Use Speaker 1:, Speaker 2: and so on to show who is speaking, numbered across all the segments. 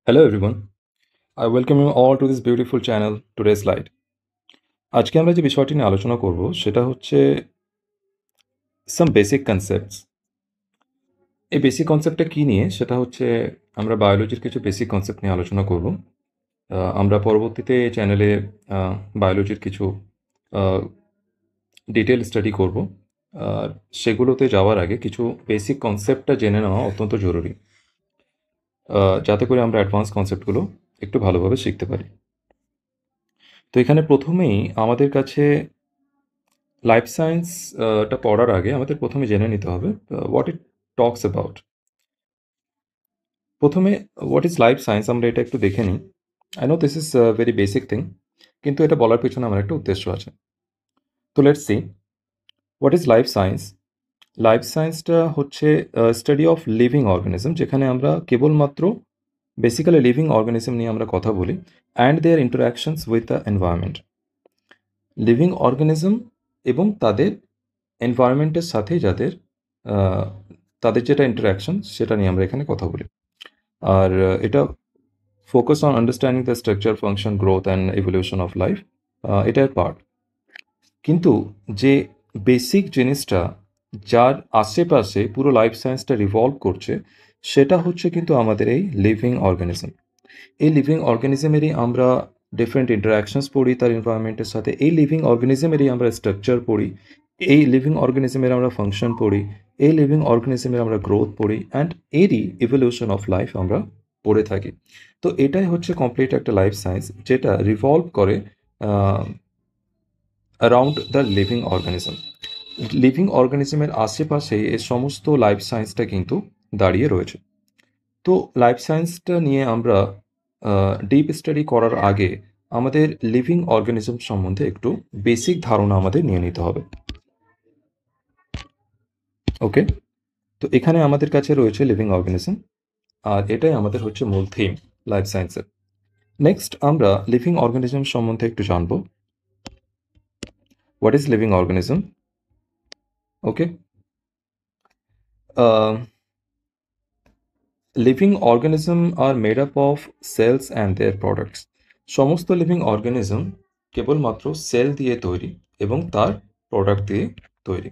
Speaker 1: Hello everyone. I welcome you all to this beautiful channel Today's Light. আজকে আমরা যে বিষয়টি নিয়ে আলোচনা করব সেটা হচ্ছে some basic concepts. এই বেসিক কনসেপ্টটা কি নিয়ে সেটা হচ্ছে আমরা বায়োলজির কিছু বেসিক কনসেপ্ট নিয়ে আলোচনা করব। আমরা পরবর্তীতে চ্যানেলে বায়োলজির কিছু ডিটেল স্টাডি করব। আর সেগুলোতে যাওয়ার আগে কিছু বেসিক কনসেপ্টটা জেনে নেওয়া অত্যন্ত জরুরি, যাতে করে আমরা অ্যাডভান্স কনসেপ্টগুলো একটু ভালোভাবে শিখতে পারি। তো এখানে প্রথমেই আমাদের কাছে লাইফ সায়েন্সটা পড়ার আগে আমাদের প্রথমে জেনে নিতে হবে হোয়াট ইট টক্স অ্যাবাউট। প্রথমে হোয়াট ইজ লাইফ সায়েন্স আমরা এটা একটু দেখে নিই। I know this is very basic thing, কিন্তু এটা বলার পেছনে আমার একটা উদ্দেশ্য আছে। তো let's see what is life science. Life সায়েন্সটা হচ্ছে স্টাডি অফ লিভিং অর্গানিজম, যেখানে আমরা কেবলমাত্র বেসিক্যালি লিভিং অর্গানিজম নিয়ে আমরা কথা বলি and their interactions with the environment. Living organism এবং তাদের এনভায়রনমেন্টের সাথে তাদের যেটা ইন্টারাকশন সেটা নিয়ে আমরা এখানে কথা বলি। আর এটা focus on understanding the structure, function, growth and evolution of life, এটার পার্ট। কিন্তু যে বেসিক জিনিসটা যার আশেপাশে পুরো লাইফ সায়েন্সটা রিভলভ করছে সেটা হচ্ছে কিন্তু আমাদের এই লিভিং অর্গানিজম। এই লিভিং অর্গানিজমেরই আমরা ডিফারেন্ট ইন্টারাকশনস পড়ি তার এনভায়রনমেন্টের সাথে। এই লিভিং অর্গানিজমেরই আমরা স্ট্রাকচার পড়ি, এই লিভিং অর্গানিজমের আমরা ফাংশন পড়ি, এই লিভিং অর্গানিজমের আমরা গ্রোথ পড়ি, অ্যান্ড এরই ইভলিউশন অফ লাইফ আমরা পড়ে থাকি। তো এটাই হচ্ছে কমপ্লিট একটা লাইফ সায়েন্স, যেটা রিভলভ করে around the living organism. Living অর্গানিজমের আশেপাশে এই সমস্ত লাইফ সায়েন্সটা কিন্তু দাঁড়িয়ে রয়েছে। তো লাইফ সায়েন্সটা নিয়ে আমরা ডিপ স্টাডি করার আগে আমাদের লিভিং অর্গানিজম সম্বন্ধে একটু বেসিক ধারণা আমাদের নিয়ে নিতে হবে। ওকে, তো এখানে আমাদের কাছে রয়েছে লিভিং অর্গানিজম, আর এটাই আমাদের হচ্ছে মূল থিম লাইফ সায়েন্সের। নেক্সট আমরা লিভিং অর্গানিজম সম্বন্ধে একটু জানব। What is living organism? Okay, living organism are made up of cells and their products. সমস্ত লিভিং অর্গানিজম কেবলমাত্র সেল দিয়ে তৈরি এবং তার প্রোডাক্ট দিয়ে তৈরি।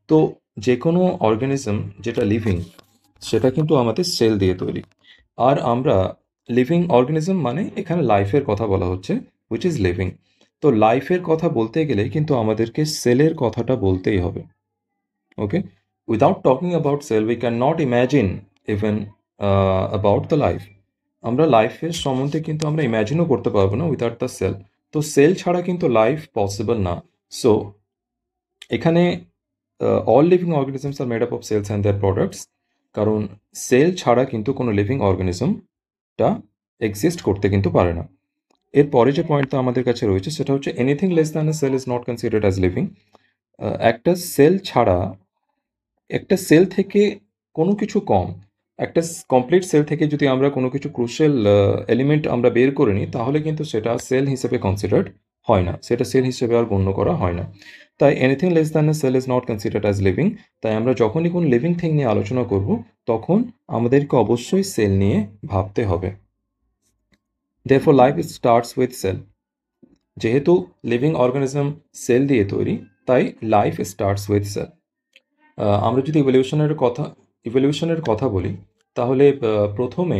Speaker 1: তো যে কোনো অর্গানিজম যেটা লিভিং সেটা কিন্তু আমাদের সেল দিয়ে তৈরি। আর আমরা লিভিং অর্গানিজম মানে এখানে লাইফের কথা বলা হচ্ছে, হুইচ ইজ লিভিং। তো লাইফের কথা বলতে গেলে কিন্তু আমাদেরকে সেলের কথাটা বলতেই হবে। Okay, without talking about cell we can not imagine even about the life. আমরা লাইফের সম্বন্ধে কিন্তু আমরা ইম্যাজিনও করতে পারবো না উইদাউট দ্য সেল। তো সেল ছাড়া কিন্তু লাইফ পসিবল না। সো এখানে all living organisms are made up of cells and their products, কারণ সেল ছাড়া কিন্তু কোনো লিভিং অর্গানিজমটা এক্সিস্ট করতে কিন্তু পারে না। এরপরে যে পয়েন্টটা আমাদের কাছে রয়েছে সেটা হচ্ছে anything less than a cell is not considered as living. একটা সেল ছাড়া, একটা সেল থেকে কোনো কিছু কম, একটা কমপ্লিট সেল থেকে যদি আমরা কোনো কিছু ক্রুশিয়াল এলিমেন্ট আমরা বের করে নিই তাহলে কিন্তু সেটা সেল হিসেবে কনসিডার্ড হয় না, সেটা সেল হিসেবে আর গণ্য করা হয় না। তাই anything less than a cell is not considered as living. তাই আমরা যখনই কোনো লিভিং থিং নিয়ে আলোচনা করব তখন আমাদেরকে অবশ্যই সেল নিয়ে ভাবতে হবে। Therefore life starts with cell. যেহেতু লিভিং অর্গানিজম সেল দিয়ে তৈরি, তাই লাইফ স্টার্টস উইথ সেল। আমরা যদি ইভলিউশনের কথা বলি তাহলে প্রথমে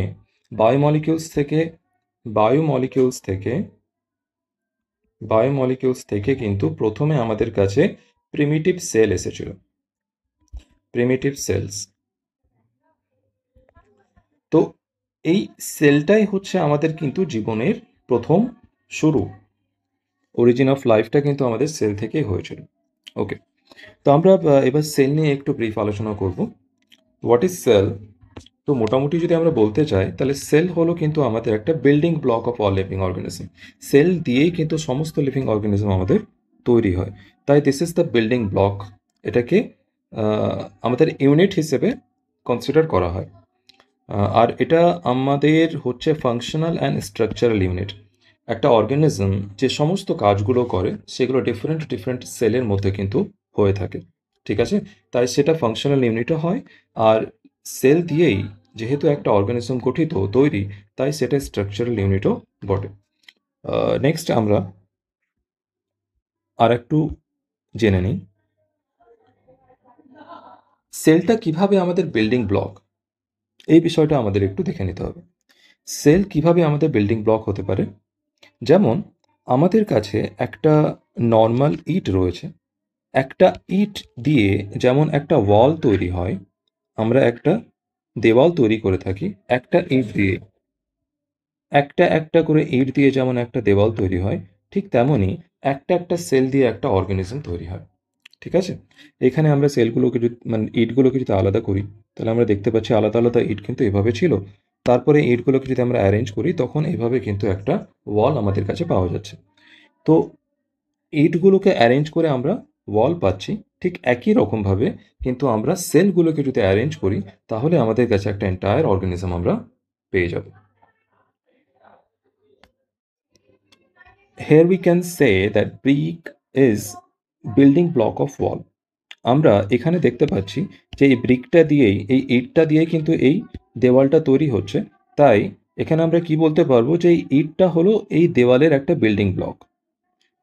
Speaker 1: বায়োমলিকিউলস থেকে বায়োমলিকিউলস থেকে বায়োমলিকিউলস থেকে কিন্তু প্রথমে আমাদের কাছে প্রিমিটিভ সেল এসেছিল, প্রিমিটিভ সেলস। তো এই সেলটাই হচ্ছে আমাদের কিন্তু জীবনের প্রথম শুরু। অরিজিন অফ লাইফটা কিন্তু আমাদের সেল থেকেই হয়েছিল। ওকে, তো আমরা এবার সেল নিয়ে একটু ব্রিফ আলোচনা করব। What is sell? তো মোটামুটি যদি আমরা বলতে চাই তাহলে সেল হলো কিন্তু আমাদের একটা building block of all living organism. Cell দিয়েই কিন্তু সমস্ত লিভিং অর্গানিজম আমাদের তৈরি হয়। তাই this is the building block. এটাকে আমাদের ইউনিট হিসেবে কনসিডার করা হয়। আর এটা আমাদের হচ্ছে ফাংশনাল অ্যান্ড স্ট্রাকচারাল ইউনিট। একটা অর্গানিজম যে সমস্ত কাজগুলো করে সেগুলো ডিফারেন্ট ডিফারেন্ট সেলের মধ্যে কিন্তু হয়ে থাকে, ঠিক আছে? তাই সেটা ফাংশনাল ইউনিটও হয়। আর সেল দিয়েই যেহেতু একটা অর্গানিজম গঠিত তৈরি, তাই সেটা স্ট্রাকচারাল ইউনিটও বটে। নেক্সট আমরা আর একটু জেনে নিই সেলটা কিভাবে আমাদের বিল্ডিং ব্লক, এই বিষয়টা আমাদের একটু দেখে নিতে হবে। সেল কিভাবে আমাদের বিল্ডিং ব্লক হতে পারে? যেমন আমাদের কাছে একটা নর্মাল ইট রয়েছে। একটা ইট দিয়ে যেমন একটা ওয়াল তৈরি হয়, আমরা একটা দেওয়াল তৈরি করে থাকি একটা ইট দিয়ে। একটা করে ইট দিয়ে যেমন একটা দেওয়াল তৈরি হয়, ঠিক তেমনই একটা সেল দিয়ে একটা অর্গানিজম তৈরি হয়। ঠিক আছে? এখানে আমরা সেলগুলোকে যদি মানে ইটগুলোকে যদি আলাদা করি, তাহলে আমরা দেখতে পাচ্ছি আলাদা, আলাদা ইট কিন্তু এভাবে ছিল। তারপরে ইটগুলোকে যদি আমরা অ্যারেঞ্জ করি, তখন এভাবে কিন্তু একটা ওয়াল আমাদের কাছে পাওয়া যাচ্ছে। তো ইটগুলোকে অ্যারেঞ্জ করে আমরা ওয়াল পাচ্ছি। ঠিক একই রকমভাবে কিন্তু আমরা সেলগুলোকে যদি অ্যারেঞ্জ করি, তাহলে আমাদের কাছে একটা এন্টায়ার অর্গানিজম আমরা পেয়ে যাব। Here we can say that brick is building block of wall. আমরা এখানে দেখতে পাচ্ছি যে এই ব্রিকটা দিয়েই, এই ইটটা দিয়েই কিন্তু এই দেওয়ালটা তৈরি হচ্ছে। তাই এখানে আমরা কি বলতে পারবো যে এই ইটটা হলো এই দেওয়ালের একটা বিল্ডিং ব্লক।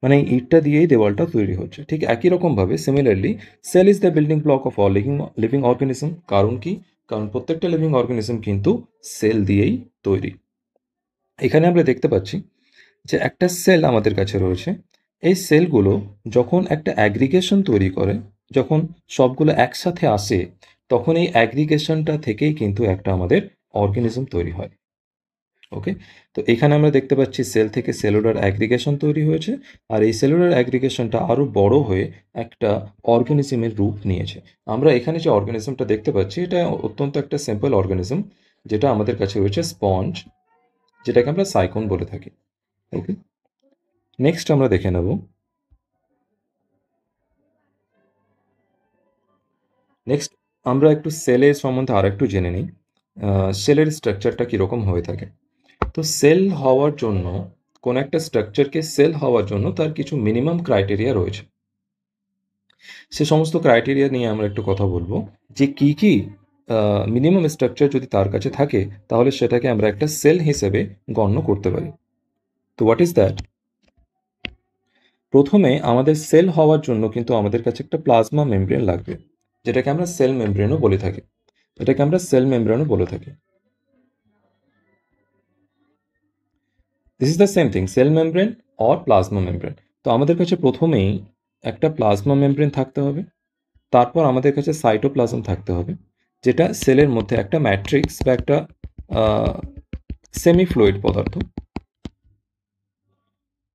Speaker 1: মানে এই ইটটা দিয়েই দেওয়ালটা তৈরি হচ্ছে। ঠিক একই রকমভাবে similarly cell is the building block of all living organism. কারণ কি? কারণ প্রত্যেকটা লিভিং অর্গানিজম কিন্তু সেল দিয়েই তৈরি। এখানে আমরা দেখতে পাচ্ছি যে একটা সেল আমাদের কাছে রয়েছে। এই সেলগুলো যখন একটা অ্যাগ্রিগেশন তৈরি করে, যখন সবগুলো একসাথে আসে, তখন এই অ্যাগ্রিগেশনটা থেকেই কিন্তু একটা আমাদের অর্গানিজম তৈরি হয়। ওকে? তো এখানে আমরা দেখতে পাচ্ছি সেল থেকে সেলুলার অ্যাগ্রিগেশন তৈরি হয়েছে। আর এই সেলুলার অ্যাগ্রিগেশনটা আরও বড় হয়ে একটা অর্গানিজমের রূপ নিয়েছে। আমরা এখানে যে অর্গানিজমটা দেখতে পাচ্ছি, এটা অত্যন্ত একটা সিম্পল অর্গানিজম, যেটা আমাদের কাছে রয়েছে স্পঞ্জ, যেটাকে আমরা সাইকন বলে থাকি। ওকে? নেক্সট আমরা দেখে নেব নেক্সট আমরা একটু সেলের সম্বন্ধে আর একটু জেনে নিই। সেলের স্ট্রাকচারটা কীরকম হয়ে থাকে। তো সেল হওয়ার জন্য, কোন একটা স্ট্রাকচারকে সেল হওয়ার জন্য তার কিছু মিনিমাম ক্রাইটেরিয়া রয়েছে। সে সমস্ত ক্রাইটেরিয়া নিয়ে আমরা একটু কথা বলবো যে কী কী মিনিমাম স্ট্রাকচার যদি তার কাছে থাকে, তাহলে সেটাকে আমরা একটা সেল হিসেবে গণ্য করতে পারি। তো হোয়াট ইজ দ্যাট? প্রথমে আমাদের সেল হওয়ার জন্য কিন্তু আমাদের কাছে একটা প্লাজমা মেমব্রেন লাগবে, যেটাকে আমরা সেল মেমব্রেনও বলে থাকি। এটাকে আমরা সেল মেমব্রেনও বলে থাকি। This is the same thing, cell membrane or plasma membrane. তো আমাদের কাছে প্রথমেই একটা প্লাজমা মেমব্রেন থাকতে হবে। তারপর আমাদের কাছে সাইটোপ্লাজম থাকতে হবে, যেটা সেলের মধ্যে একটা ম্যাট্রিক্স বা একটা সেমি ফ্লুইড পদার্থ।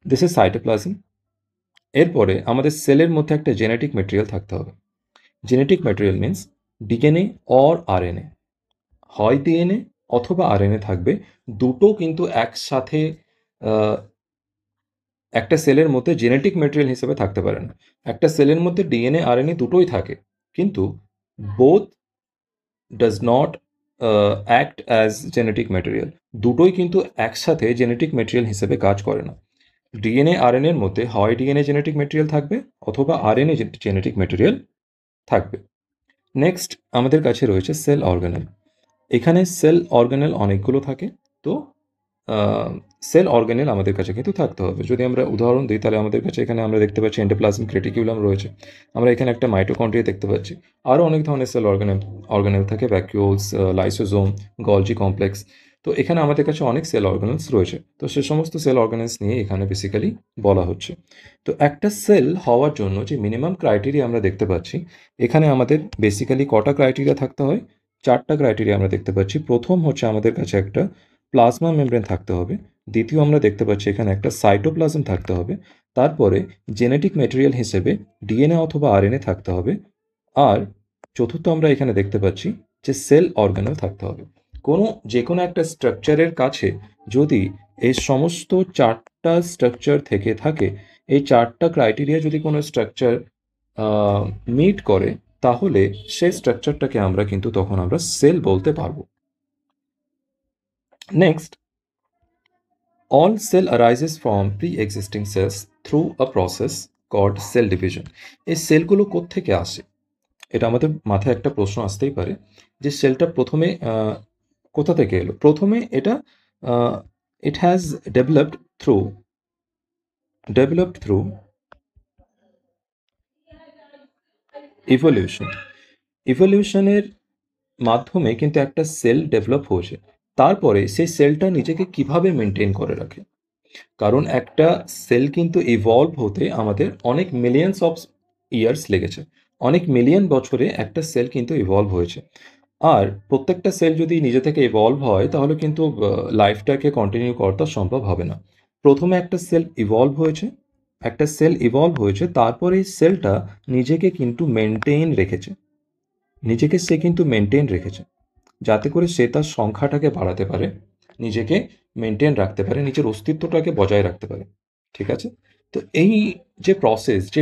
Speaker 1: This is cytoplasm. এরপরে আমাদের সেলের মধ্যে একটা জেনেটিক মেটেরিয়াল থাকতে হবে। Genetic material means DNA or RNA. হয় ডিএনএ অথবা আরএনএ থাকবে। দুটো কিন্তু একসাথে একটা সেলের মধ্যে জেনেটিক মেটেরিয়াল হিসেবে থাকতে পারে না। একটা সেলের মধ্যে ডিএনএ আরএনএ দুটোই থাকে, কিন্তু both does not act as genetic material. দুটোই কিন্তু একসাথে জেনেটিক ম্যাটেরিয়াল হিসেবে কাজ করে না। ডিএনএ আরএনএর মধ্যে হয় ডিএনএ জেনেটিক ম্যাটেরিয়াল থাকবে অথবা আরএনএ জেনেটিক ম্যাটেরিয়াল থাকবে। নেক্সট আমাদের কাছে রয়েছে সেল অর্গানেল। এখানে সেল অর্গানেল অনেকগুলো থাকে। তো সেল অর্গানেল আমাদের কাছে কিন্তু থাকতে হবে। যদি আমরা উদাহরণ দিই, তাহলে আমাদের কাছে এখানে আমরা দেখতে পাচ্ছি এন্ডোপ্লাজমিক রেটিকুলাম রয়েছে। আমরা এখানে একটা মাইটোকন্ড্রিয়া দেখতে পাচ্ছি। আরও অনেক ধরনের সেল অর্গানেল থাকে, ভ্যাকিউলস, লাইসোজোম, গলজি কমপ্লেক্স। তো এখানে আমাদের কাছে অনেক সেল অর্গানেলস রয়েছে। তো সে সমস্ত সেল অর্গানেলস নিয়ে এখানে বেসিক্যালি বলা হচ্ছে। তো একটা সেল হওয়ার জন্য যে মিনিমাম ক্রাইটেরিয়া আমরা দেখতে পাচ্ছি, এখানে আমাদের বেসিক্যালি কটা ক্রাইটেরিয়া থাকতে হয়? 4টা ক্রাইটেরিয়া আমরা দেখতে পাচ্ছি। প্রথম হচ্ছে আমাদের কাছে একটা প্লাজমা মেমব্রেন থাকতে হবে। দ্বিতীয় আমরা দেখতে পাচ্ছি এখানে একটা সাইটোপ্লাজম থাকতে হবে। তারপরে জেনেটিক ম্যাটেরিয়াল হিসেবে ডিএনএ অথবা আরএনএ থাকতে হবে। আর চতুর্থ আমরা এখানে দেখতে পাচ্ছি যে সেল অর্গানেল থাকতে হবে। যে কোনো একটা স্ট্রাকচারের কাছে যদি এই সমস্ত 4টা স্ট্রাকচার থেকে থাকে, এই 4টা ক্রাইটেরিয়া যদি কোনো স্ট্রাকচার মিট করে, তাহলে সেই স্ট্রাকচারটাকে আমরা কিন্তু তখন আমরা সেল বলতে পারবো। Next, all cell arises from pre-existing cells through a process called cell division. এই সেলগুলো কোত্থেকে আসে? এটা আমাদের মাথায় একটা প্রশ্ন আসতেই পারে যে সেলটা প্রথমে কোথা থেকে এলো? প্রথমে এটা it has developed through evolution. ইভলিউশনের মাধ্যমে কিন্তু একটা সেল ডেভেলপ হয়েছে। তারপরে সেই সেলটা নিজেকে কিভাবে মেনটেন করে রাখে? কারণ একটা সেল কিন্তু ইভলভ হতে আমাদের অনেক মিলিয়নস অফ ইয়ার্স লেগেছে। অনেক মিলিয়ন বছরে একটা সেল কিন্তু ইভলভ হয়েছে। আর প্রত্যেকটা সেল যদি নিজে থেকে ইভলভ হয় তাহলে কিন্তু লাইফটাকে কন্টিনিউ করা সম্ভব হবে না। প্রথমে একটা সেল ইভলভ হয়েছে, তারপরে এই সেলটা নিজেকে কিন্তু সে কিন্তু মেনটেন রেখেছে, যাতে করে সে তার সংখ্যাটাকে বাড়াতে পারে, নিজেকে মেনটেন রাখতে পারে, নিজের অস্তিত্বটাকে বজায় রাখতে পারে। ঠিক আছে? তো এই যে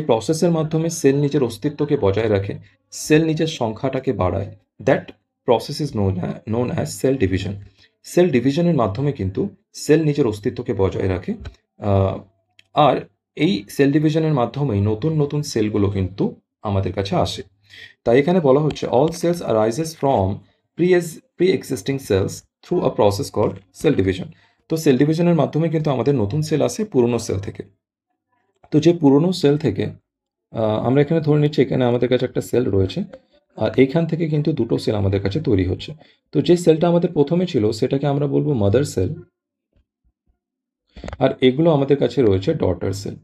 Speaker 1: প্রসেসের মাধ্যমে সেল নিজের অস্তিত্বকে বজায় রাখে, সেল নিজের সংখ্যাটাকে বাড়ায়, that process is known as cell division. Cell ডিভিশনের মাধ্যমে কিন্তু সেল নিজের অস্তিত্বকে বজায় রাখে। আহ, আর এই সেল ডিভিশনের মাধ্যমেই নতুন নতুন সেলগুলো কিন্তু আমাদের কাছে আসে। তাই এখানে বলা হচ্ছে all cells arises from pre existing cells through a process called cell division. তো সেল ডিভিশনের মাধ্যমে কিন্তু আমাদের নতুন সেল আসে পুরনো সেল থেকে। তো যে পুরনো সেল থেকে আমরা এখানে ধরে নিচ্ছি এখানে আমাদের কাছে একটা সেল রয়েছে, আর এইখান থেকে কিন্তু দুটো সেল আমাদের কাছে তৈরি হচ্ছে। তো যে সেলটা আমাদের প্রথমে ছিল সেটাকে আমরা বলবো মাদার সেল, আর এগুলো আমাদের কাছে রয়েছে ডটার সেল।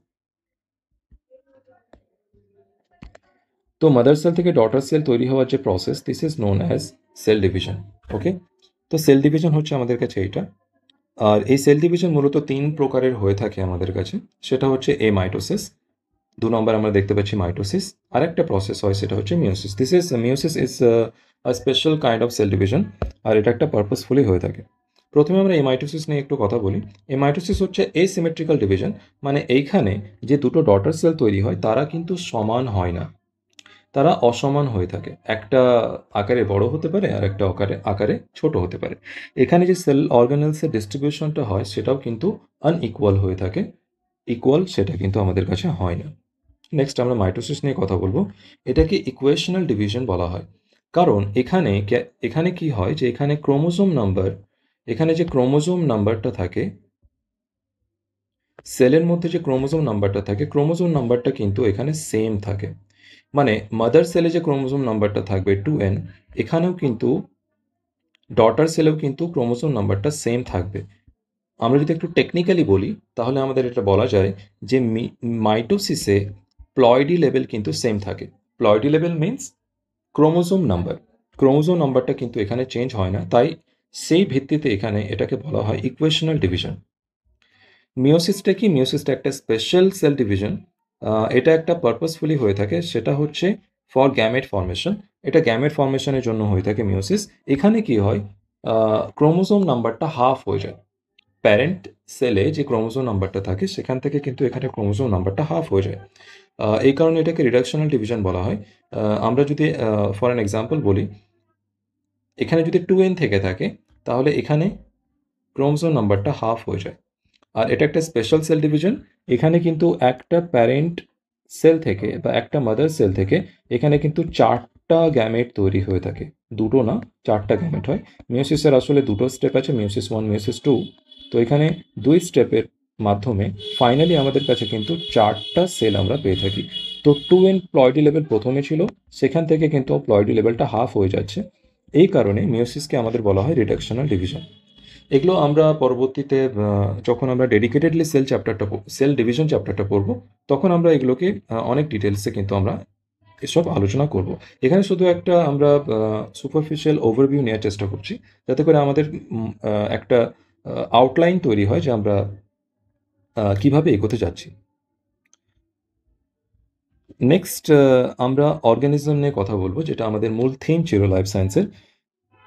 Speaker 1: তো মাদার সেল থেকে ডটার সেল তৈরি হওয়ার যে process, this is known as cell division. Okay, তো সেল ডিভিশন হচ্ছে আমাদের কাছে এইটা। আর এই সেল ডিভিশন মূলত তিন প্রকারের হয়ে থাকে আমাদের কাছে। সেটা হচ্ছে মাইটোসিস, 2 নম্বর আমরা দেখতে পাচ্ছি মাইটোসিস, আর একটা প্রসেস হয় সেটা হচ্ছে meiosis. Meiosis is a special kind of cell division, আর এটা একটা পারপাসফুলি হয়ে থাকে। প্রথমে আমরা মাইটোসিস নিয়ে একটু কথা বলি। মাইটোসিস হচ্ছে এসিমেট্রিক্যাল ডিভিশন, মানে এইখানে যে দুটো ডটার সেল তৈরি হয় তারা কিন্তু সমান হয় না, তারা অসমান হয়ে থাকে। একটা আকারে বড় হতে পারে আর একটা আকারে ছোট হতে পারে। এখানে যে সেল অর্গানেলসের ডিস্ট্রিবিউশনটা হয় সেটাও কিন্তু আনইকুয়াল হয়ে থাকে, ইকুয়াল সেটা কিন্তু আমাদের কাছে হয় না। নেক্সট আমরা মাইটোসিস নিয়ে কথা বলবো। এটাকে ইকুয়েশনাল ডিভিশন বলা হয়, কারণ এখানে কি হয় যে এখানে যে ক্রোমোজোম নাম্বারটা থাকে, সেলের মধ্যে যে ক্রোমোজোম নাম্বারটা থাকে, ক্রোমোজোম নাম্বারটা কিন্তু এখানে সেম থাকে। মানে মাদার সেলে যে ক্রোমোজোম নাম্বারটা থাকবে 2n, এখানেও কিন্তু ডটার সেলেও কিন্তু ক্রোমোজোম নাম্বারটা সেম থাকবে। আমরা যদি একটু টেকনিক্যালি বলি তাহলে আমাদের এটা বলা যায় যে মাইটোসিসে প্লয়েডি লেভেল কিন্তু সেম থাকে। Ploidy level means chromosome number, chromosome নাম্বারটা কিন্তু এখানে চেঞ্জ হয় না, তাই সেই ভিত্তিতে এখানে এটাকে বলা হয় ইকুয়েশনাল ডিভিশন। মিওসিসটা কি? মিওসিসটা একটা স্পেশাল সেল ডিভিশন। এটা একটা পারপাসফুলি হয়ে থাকে, সেটা হচ্ছে ফর গ্যামেট ফর্মেশন। এটা গ্যামেট ফর্মেশনের জন্য হয়ে থাকে মিওসিস। এখানে কি হয়, ক্রোমোজোম নাম্বারটা হাফ হয়ে যায়। প্যারেন্ট সেলে যে ক্রোমোজোম নাম্বারটা থাকে সেখান থেকে কিন্তু এখানে ক্রোমোজোম নাম্বারটা হাফ হয়ে যায়। এই কারণে এটাকে রিডাকশনাল ডিভিশন বলা হয়। আমরা যদি ফর অ্যান এক্সাম্পল বলি, এখানে যদি 2n থেকে থাকে তাহলে এখানে ক্রোমোজোম নাম্বারটা হাফ হয়ে যায়। আর এটা একটা স্পেশাল সেল ডিভিশন। এখানে কিন্তু একটা প্যারেন্ট সেল থেকে বা একটা মাদার সেল থেকে এখানে কিন্তু 4টা গ্যামেট তৈরি হয়ে থাকে, দুটো না 4টা গ্যামেট হয়। মিওসিসের আসলে দুটো স্টেপ আছে, মিওসিস 1, মিওসিস 2। তো এখানে 2 স্টেপের মাধ্যমে ফাইনালি আমাদের কাছে কিন্তু 4টা সেল আমরা পেয়ে থাকি। তো 2n প্লয়েডি লেভেল প্রথমে ছিল, সেখান থেকে কিন্তু প্লয়েডি লেভেলটা হাফ হয়ে যাচ্ছে। এই কারণে মিওসিসকে আমাদের বলা হয় রিডাকশনাল ডিভিশন। এগুলো আমরা পরবর্তীতে যখন আমরা ডেডিকেটেডলি সেল ডিভিশন চ্যাপ্টারটা পড়বো, তখন আমরা এগুলোকে অনেক ডিটেলসে কিন্তু আমরা এসব আলোচনা করব। এখানে শুধু একটা আমরা সুপারফিশিয়াল ওভারভিউ নেওয়ার চেষ্টা করছি, যাতে করে আমাদের একটা আউটলাইন তৈরি হয় যে আমরা কিভাবে এগোতে যাচ্ছি। নেক্সট আমরা অর্গানিজম নিয়ে কথা বলবো, যেটা আমাদের মূল থিম ছিল লাইফ সায়েন্সের।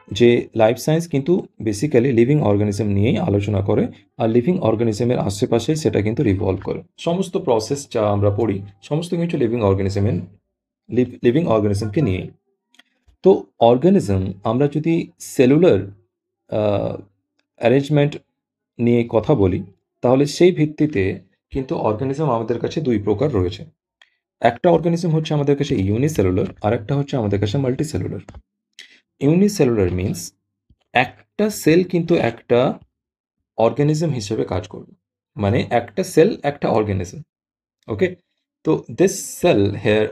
Speaker 1: যে লাইফ সায়েন্স কিন্তু বেসিক্যালি লিভিং অর্গানিজম নিয়েই আলোচনা করে, আর লিভিং অর্গানিজমের আশেপাশেই সেটা কিন্তু রিভলভ করে। সমস্ত প্রসেস যা আমরা পড়ি সমস্ত কিছু লিভিং অর্গানিজমকে নিয়েই। তো অর্গানিজম, আমরা যদি সেলুলার অ্যারেঞ্জমেন্ট নিয়ে কথা বলি তাহলে সেই ভিত্তিতে কিন্তু অর্গানিজম আমাদের কাছে 2 প্রকার রয়েছে। একটা অর্গানিজম হচ্ছে আমাদের কাছে ইউনিসেলুলার, আর একটা হচ্ছে আমাদের কাছে মাল্টিসেলুলার। ইউনিসেলুলার মিন্স একটা সেল কিন্তু একটা অর্গানিজম হিসেবে কাজ করবে, মানে একটা সেল একটা অর্গানিজম। ওকে, তো this cell here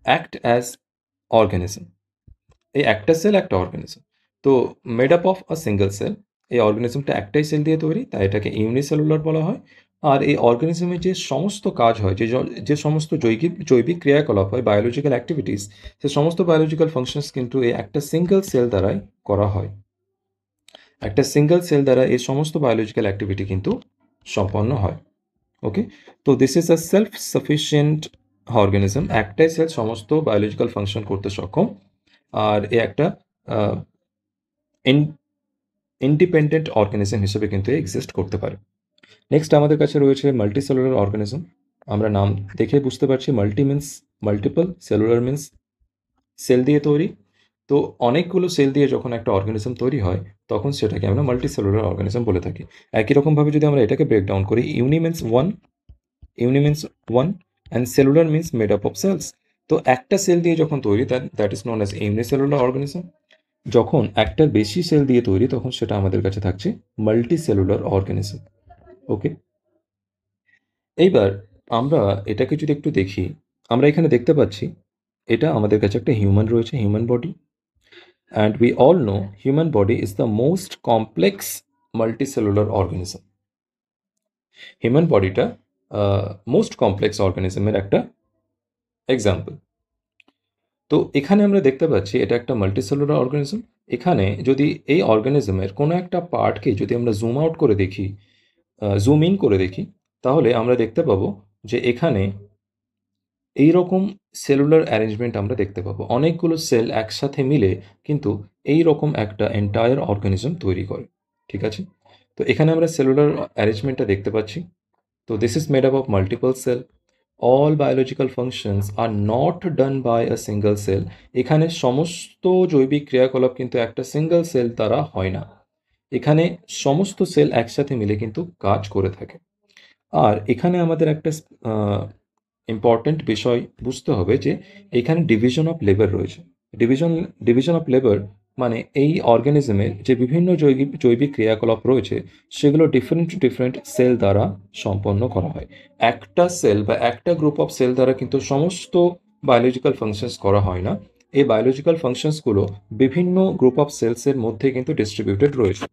Speaker 1: act as organism. এই একটা সেল একটা অর্গানিজম, তো made up of a single cell. এই অর্গানিজমটা একটাই সেল দিয়ে তৈরি, তাই এটাকে ইউনিসেলুলার বলা হয়। আর এই অর্গানিজমের যে সমস্ত কাজ হয়, যে সমস্ত জৈবিক জৈবিক ক্রিয়াকলাপ হয়, বায়োলজিক্যাল অ্যাক্টিভিটিস, সে সমস্ত বায়োলজিক্যাল ফাংশনস কিন্তু এই একটা সিঙ্গেল সেল দ্বারাই করা হয়। একটা সিঙ্গেল সেল দ্বারা এই সমস্ত বায়োলজিক্যাল অ্যাক্টিভিটি কিন্তু সম্পন্ন হয়। ওকে, তো this is a self sufficient organism. একটাই সেল সমস্ত বায়োলজিক্যাল ফাংশন করতে সক্ষম, আর এ একটা ইন্ডিপেন্ডেন্ট অর্গানিজম হিসেবে কিন্তু এক্সিস্ট করতে পারে। নেক্সট আমাদের কাছে রয়েছে মাল্টিসেলুলার অর্গানিজম। আমরা নাম দেখে বুঝতে পারছি, multi means multiple, cellular means cell দিয়ে তৈরি। তো অনেকগুলো সেল দিয়ে যখন একটা অর্গানিজম তৈরি হয়, তখন সেটাকে আমরা মাল্টিসেলুলার অর্গানিজম বলে থাকি। একই রকমভাবে যদি আমরা এটাকে ব্রেকডাউন করি, uni means one and cellular means made up of cells. তো একটা সেল দিয়ে যখন তৈরি, that is known as unicellular organism. যখন একটার বেশি সেল দিয়ে তৈরি, তখন সেটা আমাদের কাছে থাকছে মাল্টি সেলুলার অর্গানিজম। ওকে, এইবার আমরা এটাকে যদি একটু দেখি, আমরা এখানে দেখতে পাচ্ছি এটা আমাদের কাছে একটা হিউম্যান রয়েছে, human body. And we all know human body is the most complex multicellular organism. Human বডিটা মোস্ট কমপ্লেক্স অর্গানিজমের একটা এক্সাম্পল। তো এখানে আমরা দেখতে পাচ্ছি এটা একটা মাল্টিসেলুলার অর্গানিজম। এখানে যদি এই অর্গানিজমের কোনো একটা পার্টকে যদি আমরা জুম আউট করে দেখি, জুম ইন করে দেখি, তাহলে আমরা দেখতে পাবো যে এখানে এই রকম সেলুলার অ্যারেঞ্জমেন্ট আমরা দেখতে পাবো। অনেকগুলো সেল একসাথে মিলে কিন্তু এই রকম একটা এন্টায়ার অর্গানিজম তৈরি করে। ঠিক আছে, তো এখানে আমরা সেলুলার অ্যারেঞ্জমেন্টটা দেখতে পাচ্ছি। তো this is made up of multiple cell. All biological functions are not done by a single cell. এখানে সমস্ত জৈবিক ক্রিয়াকলাপ কিন্তু একটা সিঙ্গেল সেল দ্বারা হয় না, এখানে সমস্ত সেল একসাথে মিলে কিন্তু কাজ করে থাকে। আর এখানে আমাদের একটা ইম্পর্টেন্ট বিষয় বুঝতে হবে যে এখানে ডিভিশন অফ লেবার রয়েছে। ডিভিশন ডিভিশন অফ লেবার মানে এই অর্গানিজমের যে বিভিন্ন জৈবিক জৈবিক ক্রিয়াকলাপ রয়েছে, সেগুলো ডিফারেন্ট ডিফারেন্ট সেল দ্বারা সম্পন্ন করা হয়। একটা সেল বা একটা গ্রুপ অফ সেল দ্বারা কিন্তু সমস্ত বায়োলজিক্যাল ফাংশনস করা হয় না। এই বায়োলজিক্যাল ফাংশনসগুলো বিভিন্ন গ্রুপ অফ সেলসের মধ্যে কিন্তু ডিস্ট্রিবিউটেড রয়েছে।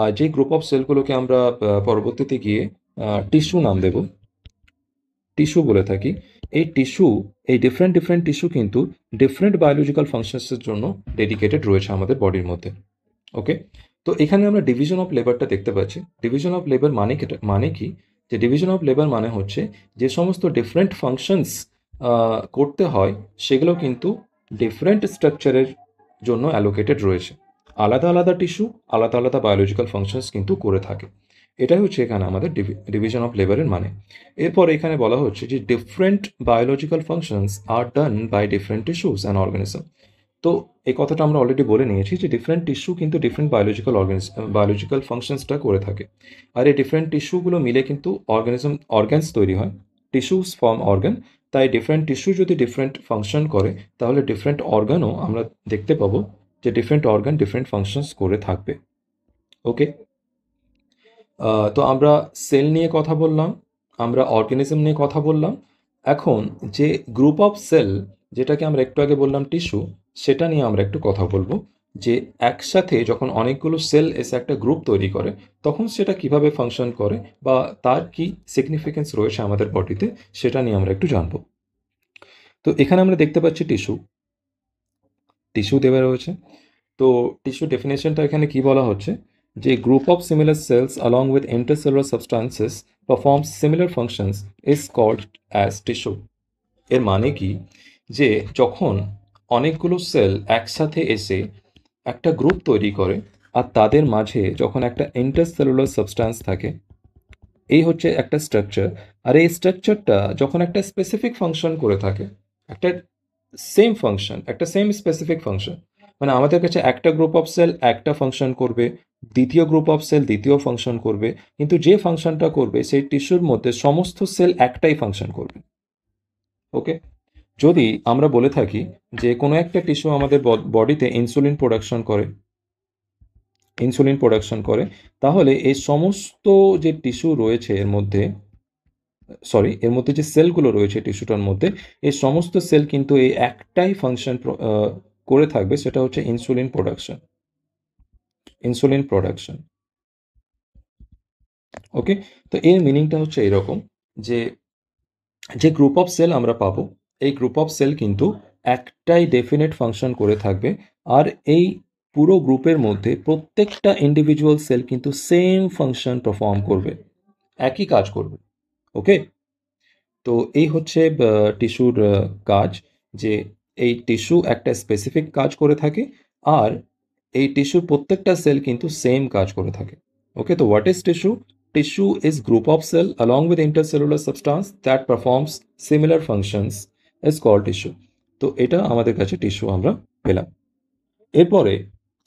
Speaker 1: আর যে গ্রুপ অফ সেলগুলোকে আমরা পরবর্তীতে গিয়ে টিস্যু নাম দেব, টিস্যু বলে থাকি। এই টিস্যু, এই ডিফারেন্ট ডিফারেন্ট টিস্যু কিন্তু ডিফারেন্ট বায়োলজিক্যাল ফাংশনসের জন্য ডেডিকেটেড রয়েছে আমাদের বডির মধ্যে। ওকে, তো এখানে আমরা ডিভিশন অফ লেবারটা দেখতে পাচ্ছি। ডিভিশন অফ লেবার মানে কি, যে ডিভিশন অফ লেবার মানে হচ্ছে যে সমস্ত ডিফারেন্ট ফাংশনস করতে হয়, সেগুলো কিন্তু ডিফারেন্ট স্ট্রাকচারের জন্য অ্যালোকেটেড রয়েছে। আলাদা আলাদা টিস্যু আলাদা আলাদা বায়োলজিক্যাল ফাংশনস কিন্তু করে থাকে। এটাই হচ্ছে এখানে আমাদের ডিভিশন অফ লেবারের মানে। এরপর এখানে বলা হচ্ছে যে different biological functions are done by different tissues and organism. তো এই কথাটা আমরা অলরেডি বলে নিয়েছি যে ডিফারেন্ট টিস্যু কিন্তু ডিফারেন্ট বায়োলজিক্যাল ফাংশনসটা করে থাকে। আর এই ডিফারেন্ট টিস্যুগুলো মিলে কিন্তু অর্গ্যানস তৈরি হয়। Tissues form organ. তাই ডিফারেন্ট টিস্যু যদি ডিফারেন্ট ফাংশন করে, তাহলে ডিফারেন্ট অর্গানও আমরা দেখতে পাবো যে ডিফারেন্ট অর্গান ডিফারেন্ট ফাংশনস করে থাকবে। ওকে, তো আমরা সেল নিয়ে কথা বললাম, আমরা অর্গানিজম নিয়ে কথা বললাম। এখন যে গ্রুপ অফ সেল, যেটাকে আমরা একটু আগে বললাম টিস্যু, সেটা নিয়ে আমরা একটু কথা বলবো যে একসাথে যখন অনেকগুলো সেল এসে একটা গ্রুপ তৈরি করে, তখন সেটা কিভাবে ফাংশন করে বা তার কি সিগনিফিকেন্স রয়েছে আমাদের বডিতে, সেটা নিয়ে আমরা একটু জানবো। তো এখানে আমরা দেখতে পাচ্ছি টিস্যু, টিস্যু দেওয়া রয়েছে। তো টিস্যু ডেফিনেশনটা এখানে কি বলা হচ্ছে, যে group of similar cells along with intercellular substances performs similar functions is called as tissue। এর মানে কি, যে যখন অনেকগুলো সেল একসাথে এসে একটা গ্রুপ তৈরি করে, আর তাদের মাঝে যখন একটা ইন্টারসেলুলার সাবস্ট্যান্স থাকে, এই হচ্ছে একটা স্ট্রাকচার। আর এই স্ট্রাকচারটা যখন একটা স্পেসিফিক ফাংশন করে থাকে, একটা সেম ফাংশন, একটা সেম স্পেসিফিক ফাংশন, মানে আমাদের কাছে একটা গ্রুপ অফ সেল একটা ফাংশন করবে, দ্বিতীয় গ্রুপ অফ সেল দ্বিতীয় ফাংশন করবে, কিন্তু যে ফাংশনটা করবে সেই টিস্যুর মধ্যে সমস্ত সেল একটাই ফাংশন করবে। ওকে, যদি আমরা বলে থাকি যে কোনো একটা টিস্যু আমাদের বডিতে ইনসুলিন প্রোডাকশন করে, ইনসুলিন প্রোডাকশন করে, তাহলে এই সমস্ত যে টিস্যু রয়েছে এর মধ্যে, এর মধ্যে যে সেলগুলো রয়েছে টিস্যুটার মধ্যে, এই সমস্ত সেল কিন্তু এই একটাই ফাংশন করে থাকবে, সেটা হচ্ছে ইনসুলিন প্রোডাকশন। ইনসুলিন প্রোডাকশন, ওকে। তো এর মিনিংটা হচ্ছে এরকম যে যে গ্রুপ অফ সেল আমরা পাবো, এই গ্রুপ অফ সেল কিন্তু একটাই ডেফিনেট ফাংশন করে থাকবে, আর এই পুরো গ্রুপের মধ্যে প্রত্যেকটা ইন্ডিভিজুয়াল সেল কিন্তু সেম ফাংশন পারফর্ম করবে, একই কাজ করবে, ওকে। তো এই হচ্ছে টিস্যুর কাজ, যে এই টিস্যু একটা স্পেসিফিক কাজ করে থাকে, আর এই টিস্যুর প্রত্যেকটা সেল কিন্তু সেম কাজ করে থাকে, ওকে। তো what is tissue? Tissue is group of cell along with intercellular substance that performs similar functions is called tissue. তো এটা আমাদের কাছে টিস্যু আমরা পেলাম। এরপরে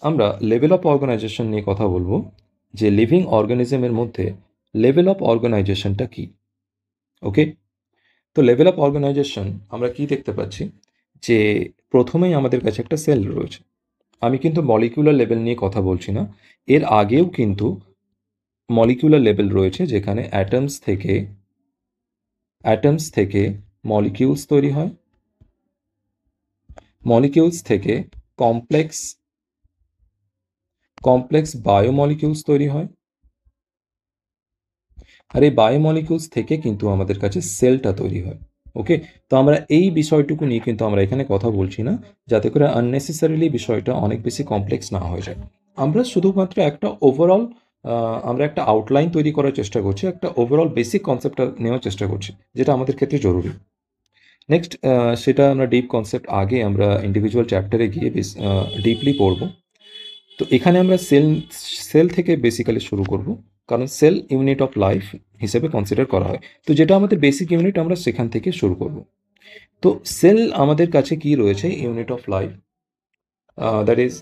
Speaker 1: আমরা লেভেল অফ অর্গানাইজেশন নিয়ে কথা বলবো, যে লিভিং অর্গানিজমের মধ্যে লেভেল অফ অর্গানাইজেশনটা কি, ওকে। তো লেভেল অফ অর্গানাইজেশন আমরা কি দেখতে পাচ্ছি, যে প্রথমেই আমাদের কাছে একটা সেল রয়েছে। আমি কিন্তু মলিকিউলার লেভেল নিয়ে কথা বলছি না, এর আগেও কিন্তু মলিকিউলার লেভেল রয়েছে, যেখানে অ্যাটমস থেকে মলিকিউলস তৈরি হয়, মলিকিউলস থেকে কমপ্লেক্স বায়োমলিকিউলস তৈরি হয়, আর এই বায়োমলিকিউলস থেকে কিন্তু আমাদের কাছে সেলটা তৈরি হয়, ওকে। তো আমরা এই বিষয়টুকু নিয়ে কিন্তু আমরা এখানে কথা বলছি না, যাতে করে আননেসেসারিলি বিষয়টা অনেক বেশি কমপ্লেক্স না হয়ে যায়। আমরা শুধুমাত্র একটা ওভারঅল আমরা একটা আউটলাইন তৈরি করার চেষ্টা করছি, একটা ওভারঅল বেসিক কনসেপ্টটা নেওয়ার চেষ্টা করছি, যেটা আমাদের ক্ষেত্রে জরুরি। নেক্সট সেটা আমরা ডিপ কনসেপ্ট আগে আমরা ইন্ডিভিজুয়াল চ্যাপ্টারে গিয়ে বেশ ডিপলি পড়ব। তো এখানে আমরা সেল থেকে বেসিক্যালি শুরু করব, কারণ সেল ইউনিট অফ লাইফ হিসেবে কনসিডার করা হয়। তো যেটা আমাদের বেসিক ইউনিট, আমরা সেখান থেকে শুরু করব। তো সেল আমাদের কাছে কি রয়েছে? Unit of life, that is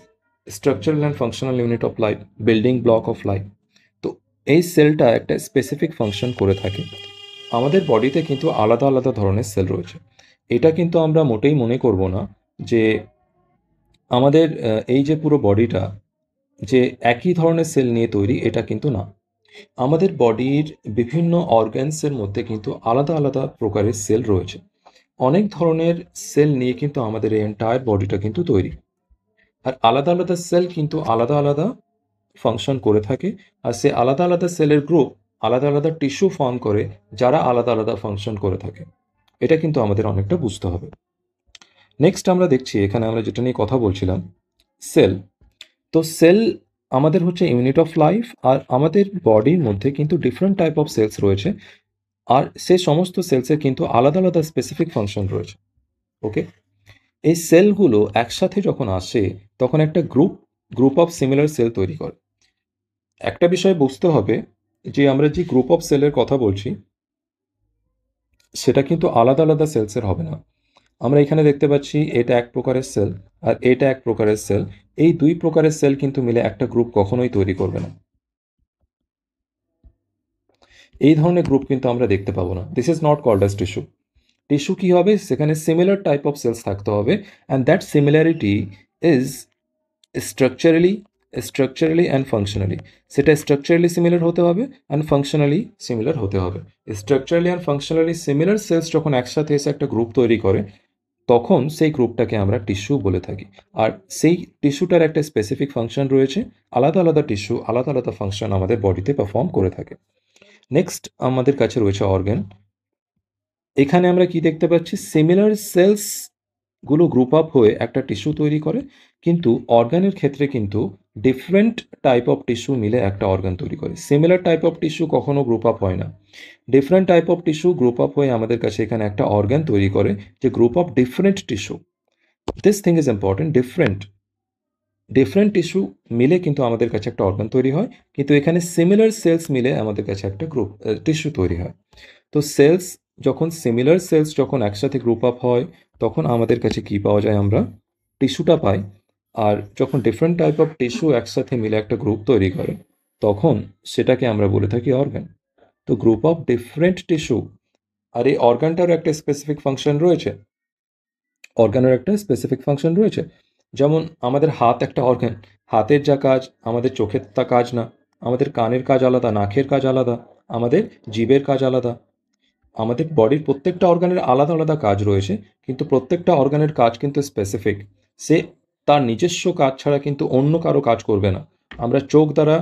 Speaker 1: structural and functional unit of life, building block of life. তো এই সেলটা একটা স্পেসিফিক ফাংশন করে থাকে। আমাদের বডিতে কিন্তু আলাদা আলাদা ধরনের সেল রয়েছে। এটা কিন্তু আমরা মোটেই মনে করব না যে আমাদের এই যে পুরো বডিটা যে একই ধরনের সেল নিয়ে তৈরি, এটা কিন্তু না। আমাদের বডির বিভিন্ন অর্গ্যানসের মধ্যে কিন্তু আলাদা আলাদা প্রকারের সেল রয়েছে। অনেক ধরনের সেল নিয়ে কিন্তু আমাদের এই এন্টায়ার বডিটা কিন্তু তৈরি। আর আলাদা আলাদা সেল কিন্তু আলাদা আলাদা ফাংশন করে থাকে, আর সে আলাদা আলাদা সেলের গ্রুপ আলাদা আলাদা টিস্যু ফর্ম করে, যারা আলাদা আলাদা ফাংশন করে থাকে। এটা কিন্তু আমাদের অনেকটা বুঝতে হবে। নেক্সট আমরা দেখছি, এখানে আমরা যেটা নিয়ে কথা বলছিলাম, সেল। তো সেল আমাদের হচ্ছে ইউনিট অফ লাইফ, আর আমাদের বডির মধ্যে কিন্তু ডিফারেন্ট টাইপ অফ সেলস রয়েছে, আর সে সমস্ত সেলসের কিন্তু আলাদা আলাদা স্পেসিফিক ফাংশন রয়েছে, ওকে। এই সেলগুলো একসাথে যখন আসে, তখন একটা গ্রুপ অফ সিমিলার সেল তৈরি করে। একটা বিষয় বুঝতে হবে, যে আমরা যে গ্রুপ অফ সেলের কথা বলছি, সেটা কিন্তু আলাদা আলাদা সেলসের হবে না। আমরা এখানে দেখতে পাচ্ছি এটা এক প্রকারের সেল, আর এটা এক প্রকারের সেল। এই দুই প্রকারের সেল কিন্তু মিলে একটা গ্রুপ কখনোই তৈরি করবে না। এই ধরনের গ্রুপ কিন্তু আমরা দেখতে পাবো না। This is not called as tissue. Tissue কী হবে? সেখানে সিমিলার টাইপ অফ সেলস থাকতে হবে, and that similarity is structurally and functionally. সেটা স্ট্রাকচারালি সিমিলার হতে হবে, অ্যান্ড ফাংশনালি সিমিলার হতে হবে। Structurally and functionally similar cells যখন একসাথে এসে একটা গ্রুপ তৈরি করে, তখন সেই গ্রুপটাকে আমরা টিস্যু বলে থাকি। আর সেই টিস্যুটার একটা স্পেসিফিক ফাংশন রয়েছে। আলাদা আলাদা টিস্যু আলাদা আলাদা ফাংশন আমাদের বডিতে পারফর্ম করে থাকে। নেক্সট আমাদের কাছে রয়েছে অর্গান। এখানে আমরা কি দেখতে পাচ্ছি? সিমিলার সেলসগুলো গ্রুপ আপ হয়ে একটা টিস্যু তৈরি করে, কিন্তু অর্গানের ক্ষেত্রে কিন্তু ডিফারেন্ট টাইপ অফ টিস্যু মিলে একটা অর্গান তৈরি করে। সিমিলার টাইপ অফ টিস্যু কখনো গ্রুপ আপ হয় না। Different type of tissue group up হয়ে আমাদের কাছে এখানে একটা অর্গান তৈরি করে, যে group of different tissue. This thing is important. Different tissue মিলে কিন্তু আমাদের কাছে একটা অর্গান তৈরি হয়, কিন্তু এখানে সিমিলার সেলস মিলে আমাদের কাছে একটা টিস্যু তৈরি হয়। তো সিমিলার সেলস যখন একসাথে গ্রুপ আপ হয়, তখন আমাদের কাছে কি পাওয়া যায়? আমরা টিস্যুটা পাই। আর যখন ডিফারেন্ট টাইপ অফ টিস্যু একসাথে মিলে একটা গ্রুপ তৈরি করে, তখন সেটাকে আমরা বলে থাকি অর্গান। তো গ্রুপ অফ ডিফারেন্ট টিস্যু, আর এই অর্গানটারও একটা স্পেসিফিক ফাংশন রয়েছে। যেমন আমাদের হাত একটা অর্গান, হাতের যা কাজ আমাদের চোখের তা কাজ না, আমাদের কানের কাজ আলাদা, নাকের কাজ আলাদা, আমাদের জিভের কাজ আলাদা, আমাদের বডির প্রত্যেকটা অর্গানের আলাদা আলাদা কাজ রয়েছে, কিন্তু প্রত্যেকটা অর্গানের কাজ কিন্তু স্পেসিফিক। সে তার নিজস্ব কাজ ছাড়া কিন্তু অন্য কারো কাজ করবে না। আমরা চোখ দ্বারা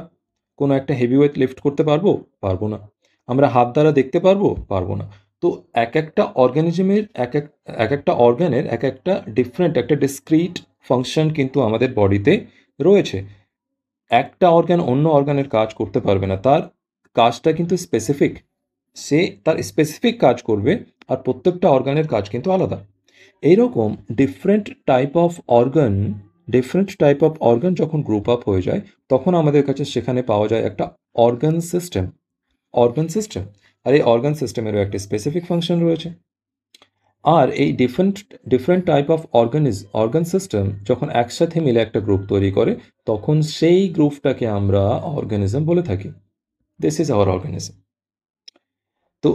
Speaker 1: কোনো একটা হেভি ওয়েট লিফট করতে পারবো? পারবো না। আমরা হাত দ্বারা দেখতে পারবো? পারবো না। তো এক একটা অর্গানিজমের এক একটা অর্গানের এক একটা ডিফারেন্ট একটা ডিসক্রিট ফাংশন কিন্তু আমাদের বডিতে রয়েছে। একটা অর্গান অন্য অর্গানের কাজ করতে পারবে না, তার কাজটা কিন্তু স্পেসিফিক। সে তার স্পেসিফিক কাজ করবে, আর প্রত্যেকটা অর্গানের কাজ কিন্তু আলাদা। এইরকম different type of organ different type of organ যখন গ্রুপ আপ হয়ে যায়, তখন আমাদের কাছে সেখানে পাওয়া যায় একটা অর্গান সিস্টেম। অর্গান সিস্টেম, আর এই অর্গান সিস্টেমেরও একটা স্পেসিফিক ফাংশন রয়েছে। আর এই different different type of organ system যখন একসাথে মিলে একটা গ্রুপ তৈরি করে, তখন সেই গ্রুপটাকে আমরা অর্গানিজম বলে থাকি। This is our organism. তো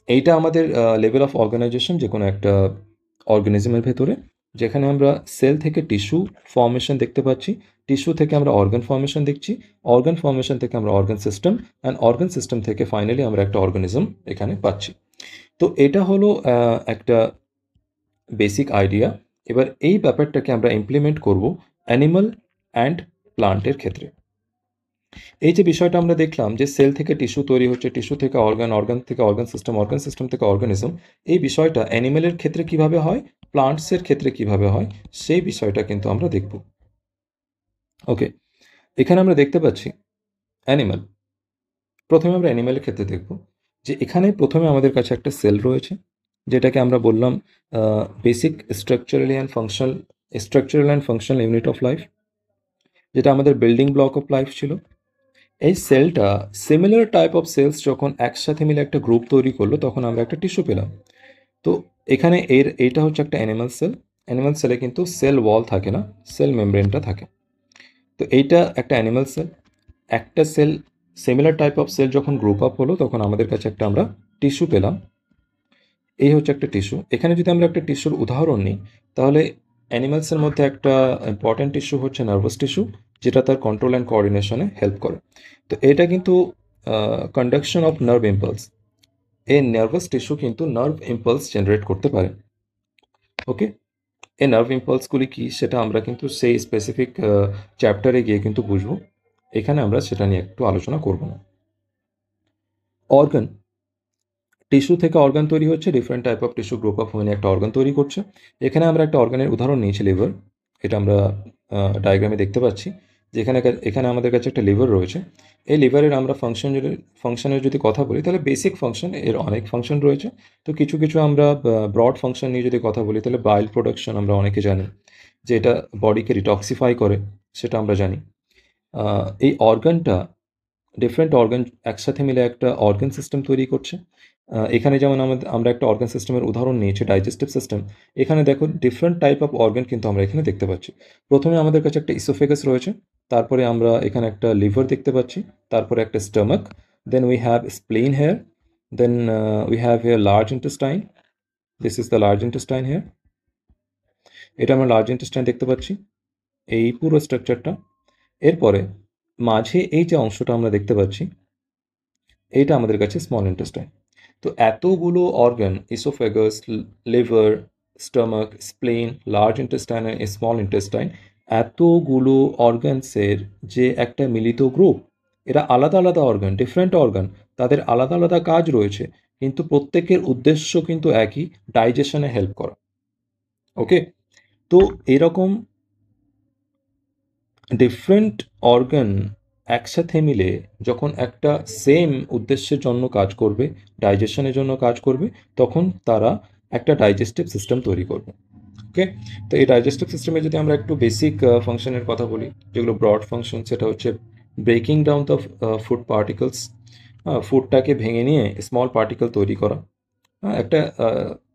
Speaker 1: এইটা আমাদের লেভেল অফ অর্গানাইজেশন যে কোনো একটা অর্গানিজমের ভেতরে, যেখানে আমরা সেল থেকে টিস্যু ফর্মেশন দেখতে পাচ্ছি, টিস্যু থেকে আমরা অর্গান ফর্মেশন দেখছি, অর্গান ফর্মেশন থেকে আমরা organ system, and organ system থেকে ফাইনালি আমরা একটা অর্গানিজম এখানে পাচ্ছি। তো এটা হলো একটা বেসিক আইডিয়া। এবার এই ব্যাপারটাকে আমরা ইমপ্লিমেন্ট করব অ্যানিমাল অ্যান্ড প্লান্টের ক্ষেত্রে। এই যে বিষয়টা আমরা দেখলাম যে সেল থেকে টিস্যু তৈরি হচ্ছে, টিস্যু থেকে অর্গান, অর্গান থেকে অর্গান সিস্টেম থেকে অর্গানিজম, এই বিষয়টা অ্যানিমেলের ক্ষেত্রে কিভাবে হয়, প্লান্টসের ক্ষেত্রে কিভাবে হয়, সেই বিষয়টা কিন্তু আমরা দেখব। ওকে, এখানে আমরা দেখতে পাচ্ছি অ্যানিমাল। প্রথমে আমরা অ্যানিমেলের ক্ষেত্রে দেখব যে এখানে প্রথমে আমাদের কাছে একটা সেল রয়েছে, যেটাকে আমরা বললাম basic structural and functional unit of life, যেটা আমাদের বিল্ডিং ব্লক অফ লাইফ ছিল। এই সেলটা সিমিলার টাইপ অফ সেলস যখন একসাথে মিলে একটা গ্রুপ তৈরি করলো, তখন আমরা একটা টিস্যু পেলাম। তো এখানে এইটা হচ্ছে একটা অ্যানিমাল সেল। অ্যানিমাল সেলে কিন্তু সেল ওয়াল থাকে না, সেল মেমব্রেনটা থাকে। তো এইটা একটা অ্যানিমাল সেল। একটা cell, similar type of cell যখন গ্রুপ আপ হলো, তখন আমাদের কাছে একটা আমরা টিস্যু পেলাম। এই হচ্ছে একটা টিস্যু। এখানে যদি আমরা একটা টিস্যুর উদাহরণ নিই, তাহলে অ্যানিমালসের মধ্যে একটা ইম্পর্ট্যান্ট টিস্যু হচ্ছে নার্ভাস টিস্যু, যেটা তার কন্ট্রোল অ্যান্ড কোঅর্ডিনেশনে হেল্প করে। তো এটা কিন্তু কন্ডাকশন অফ নার্ভ ইম্পালস, এই নার্ভাস টিস্যু কিন্তু নার্ভ ইম্পালস জেনারেট করতে পারে। ওকে, এই নার্ভ ইম্পালসগুলি কি সেটা আমরা কিন্তু সেই স্পেসিফিক চ্যাপ্টারে গিয়ে কিন্তু বুঝবো। এখানে আমরা সেটা নিয়ে একটু আলোচনা করব না। অর্গান, টিস্যু থেকে অর্গান তৈরি হচ্ছে, different type of tissue group of হয়ে একটা অর্গান তৈরি করছে। এখানে আমরা একটা অর্গানের উদাহরণ নিয়েছি, লিভার। এটা আমরা ডায়াগ্রামে দেখতে পাচ্ছি যে এখানে আমাদের কাছে একটা লিভার রয়েছে। এই লিভারের আমরা ফাংশনের যদি কথা বলি, তাহলে বেসিক ফাংশন এর অনেক ফাংশন রয়েছে। তো কিছু কিছু আমরা ব্রড ফাংশন নিয়ে যদি কথা বলি, তাহলে বাইল প্রোডাকশন আমরা অনেকে জানি যে এটা বডিকে রিটক্সিফাই করে, সেটা আমরা জানি। এই অর্গানটা, ডিফারেন্ট অর্গান একসাথে মিলে একটা অর্গান সিস্টেম তৈরি করছে। এখানে যেমন আমরা একটা অর্গান সিস্টেমের উদাহরণ নিয়েছি, ডাইজেস্টিভ সিস্টেম। এখানে দেখো ডিফারেন্ট টাইপ অফ অর্গান কিন্তু আমরা এখানে দেখতে পাচ্ছি। প্রথমে আমাদের কাছে একটা ইসোফেগাস রয়েছে, তারপরে আমরা এখানে একটা লিভার দেখতে পাচ্ছি, তারপরে একটা stomach, then we have spleen here, then we have here large intestine. This is the large intestine here. এটা আমরা লার্জ ইন্টেস্টাইন দেখতে পাচ্ছি, এই পুরো স্ট্রাকচারটা। এরপরে মাঝে এই যে অংশটা আমরা দেখতে পাচ্ছি, এইটা আমাদের কাছে স্মল ইন্টেস্টাইন। তো এতগুলো organ, oesophagus, liver, stomach, spleen, large intestine, small intestine, এতগুলো অর্গানসের যে একটা মিলিত গ্রুপ। এরা আলাদা আলাদা অর্গান, ডিফারেন্ট অর্গান, তাদের আলাদা আলাদা কাজ রয়েছে, কিন্তু প্রত্যেকের উদ্দেশ্য কিন্তু একই, ডাইজেশনে হেল্প করা। ওকে, তো এরকম ডিফারেন্ট অর্গান একসাথে মিলে যখন একটা সেম উদ্দেশ্যের জন্য কাজ করবে, ডাইজেশনের জন্য কাজ করবে, তখন তারা একটা ডাইজেস্টিভ সিস্টেম তৈরি করবে। ওকে, তো এই ডাইজেস্টিভ সিস্টেমে যদি আমরা একটু বেসিক ফাংশনের কথা বলি, যেগুলো ব্রড ফাংশন, সেটা হচ্ছে breaking down the food particles, ফুডটাকে ভেঙে নিয়ে স্মল পার্টিকেল তৈরি করা, একটা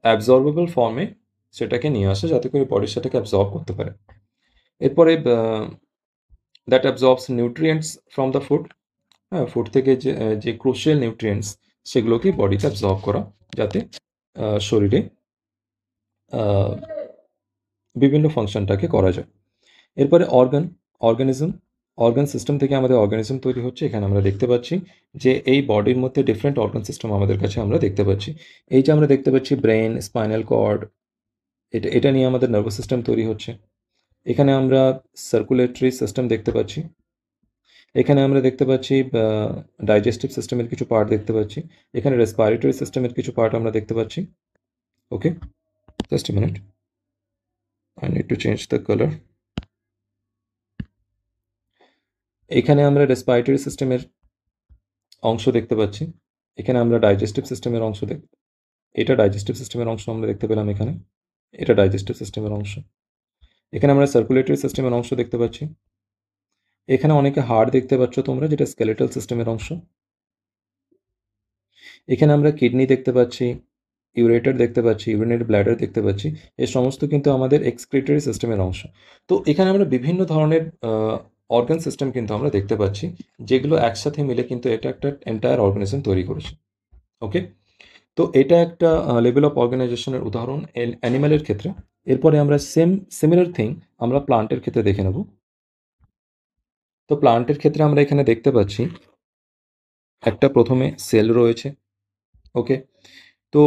Speaker 1: অ্যাবজর্বেবল ফর্মে সেটাকে নিয়ে আসা, যাতে করে বডি সেটাকে অ্যাবজর্ব করতে পারে। এরপরে that অ্যাবজর্বস nutrients from the food, হ্যাঁ, ফুড থেকে যে ক্রুশিয়াল নিউট্রিয়েন্টস, সেগুলোকে বডিতে অ্যাবজর্ব করা, যাতে শরীরে বিভিন্ন ফাংশনটাকে করা যায়। এরপরে অর্গান সিস্টেম থেকে আমাদের অর্গানিজম তৈরি হচ্ছে। এখানে আমরা দেখতে পাচ্ছি যে এই বডির মধ্যে ডিফারেন্ট অর্গান সিস্টেম আমাদের কাছে আমরা দেখতে পাচ্ছি। এই যে আমরা দেখতে পাচ্ছি ব্রেন, স্পাইনাল কর্ড, এটা নিয়ে আমাদের নার্ভাস সিস্টেম তৈরি হচ্ছে। এখানে আমরা সার্কুলেটরি সিস্টেম দেখতে পাচ্ছি। এখানে আমরা দেখতে পাচ্ছি ডাইজেস্টিভ সিস্টেমের কিছু পার্ট দেখতে পাচ্ছি। এখানে রেসপিরেটরি সিস্টেমের কিছু পার্ট আমরা দেখতে পাচ্ছি। Okay, just a minute, I need to change the colour. এখানে আমরা রেসপিরেটরি সিস্টেমের অংশ দেখতে পাচ্ছি। এখানে আমরা ডাইজেস্টিভ সিস্টেমের অংশ এটা ডাইজেস্টিভ সিস্টেমের অংশ আমরা দেখতে পেলাম এখানে। এটা ডাইজেস্টিভ সিস্টেমের অংশ। এখানে আমরা সার্কুলেটরি সিস্টেমের অংশ দেখতে পাচ্ছি। এখানে অনেকে হাড় দেখতে পাচ্ছ তোমরা, যেটা স্কেলেটাল সিস্টেমের অংশ। এখানে আমরা কিডনি দেখতে পাচ্ছি, ইউরেটার দেখতে পাচ্ছি, ইউরিনারি ব্ল্যাডার দেখতে পাচ্ছি। এই সমস্ত কিন্তু আমাদের এক্সক্রিটরি সিস্টেমের অংশ। তো এখানে আমরা বিভিন্ন ধরনের অর্গান সিস্টেম কিন্তু আমরা দেখতে পাচ্ছি, যেগুলো একসাথে মিলে কিন্তু এটা একটা এন্টায়ার অর্গানিজম তৈরি করেছে। ওকে, তো এটা একটা লেভেল অফ অর্গানাইজেশনের উদাহরণ অ্যানিম্যালের ক্ষেত্রে। এরপরে আমরা সিমিলার থিং আমরা প্লান্টের ক্ষেত্রে দেখে নেব। তো প্লান্টের ক্ষেত্রে আমরা এখানে দেখতে পাচ্ছি একটা প্রথমে সেল রয়েছে। ওকে, তো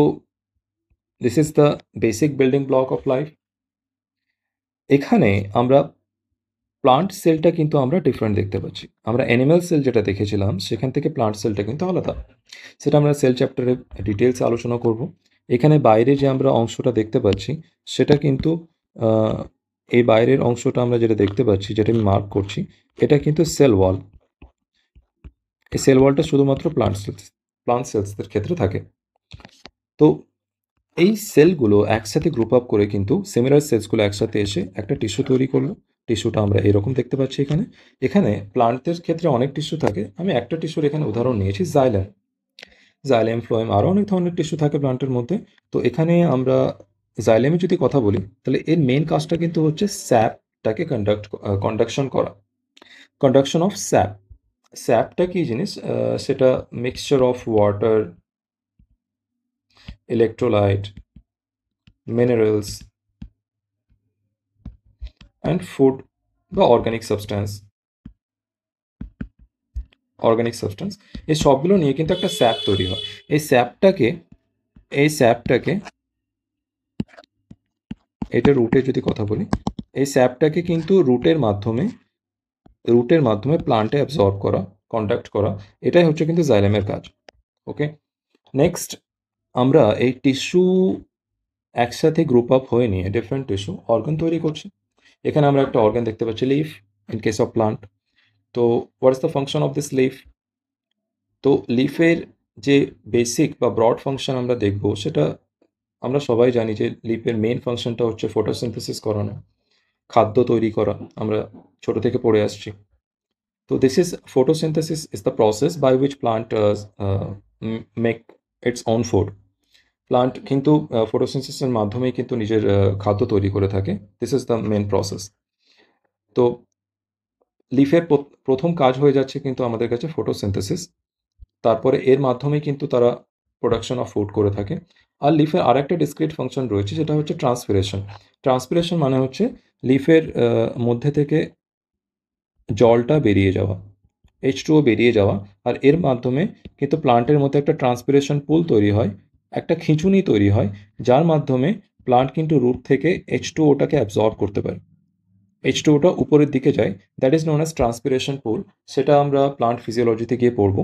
Speaker 1: this is the basic building block of life. এখানে আমরা প্লান্ট সেলটা কিন্তু আমরা ডিফারেন্ট দেখতে পাচ্ছি। আমরা অ্যানিম্যাল সেল যেটা দেখেছিলাম সেখান থেকে প্লান্ট সেলটা কিন্তু আলাদা। সেটা আমরা সেল চ্যাপ্টারে ডিটেলসে আলোচনা করব। এখানে বাইরে যে আমরা অংশটা দেখতে পাচ্ছি সেটা কিন্তু এই বাইরের অংশটা আমরা যেটা দেখতে পাচ্ছি, যেটা আমি মার্ক করছি, এটা কিন্তু সেল ওয়াল। এই সেল ওয়ালটা শুধুমাত্র প্লান্ট সেলসদের ক্ষেত্রে থাকে। তো এই সেলগুলো একসাথে গ্রুপ আপ করে কিন্তু সিমিলার সেলসগুলো একসাথে এসে একটা টিস্যু তৈরি করলো। টিস্যুটা আমরা এরকম দেখতে পাচ্ছি এখানে। এখানে প্লান্টের ক্ষেত্রে অনেক টিস্যু থাকে। আমি একটা টিস্যুর এখানে উদাহরণ নিয়েছি, জাইলেম, ফ্লোয়েম, আরও অনেক ধরনের টিস্যু থাকে প্লান্টের মধ্যে। তো এখানে আমরা জাইলেমে যদি কথা বলি, তাহলে এর মেন কাজটা কিন্তু হচ্ছে স্যাপটাকে কন্ডাকশন করা, কন্ডাকশন অফ স্যাপ। স্যাপটা কি জিনিস? সেটা mixture of water, electrolyte, minerals and food বা অর্গানিক সাবস্টেন্স, এই সবগুলো নিয়ে কিন্তু একটা স্যাপ তৈরি হয়। এই স্যাপটাকে এটা রুটে যদি কথা বলি, এই স্যাপটাকে কিন্তু রুটের মাধ্যমে প্লান্টে অ্যাবজর্ব করা, কন্ডাক্ট করা, এটাই হচ্ছে কিন্তু জাইলেমের কাজ। ওকে, নেক্সট আমরা এই টিস্যু একসাথে গ্রুপ আপ হয়ে নিয়ে ডিফারেন্ট টিস্যু অর্গান তৈরি করছি। এখানে আমরা একটা অর্গান দেখতে পাচ্ছি, leaf, in case of plant. তো what is the function of this leaf? তো লিফের যে বেসিক বা ব্রড ফাংশন আমরা দেখব, সেটা আমরা সবাই জানি যে লিফের মেন ফাংশনটা হচ্ছে ফটোসিনথেসিস করানো, খাদ্য তৈরি করা। আমরা ছোট থেকে পড়ে আসছি। তো this is photosynthesis is the process by which plant make its own food. Plant কিন্তু ফটোসিনথেসিসের মাধ্যমেই কিন্তু নিজের খাদ্য তৈরি করে থাকে। This is the main process. তো লিফের প্রথম কাজ হয়ে যাচ্ছে কিন্তু আমাদের কাছে ফটোসিনথেসিস। তারপরে এর মাধ্যমেই কিন্তু তারা প্রোডাকশন অফ ফুড করে থাকে। আর লিফের আরেকটা ডিসক্রিট ফাংশন রয়েছে, যেটা হচ্ছে ট্রান্সপিরেশন। ট্রান্সপিরেশন মানে হচ্ছে লিফের মধ্যে থেকে জলটা বেরিয়ে যাওয়া, H2O বেরিয়ে যাওয়া। আর এর মাধ্যমে কিন্তু প্লান্টের মধ্যে একটা ট্রান্সপিরেশন পুল তৈরি হয়, একটা খিঁচুনি তৈরি হয়, যার মাধ্যমে প্লান্ট কিন্তু রুট থেকে H2Oটাকে অ্যাবজর্ব করতে পারে। H2Oটা উপরের দিকে যায়, that is known as transpiration pull. সেটা আমরা প্লান্ট ফিজিওলজিতে গিয়ে পড়ব।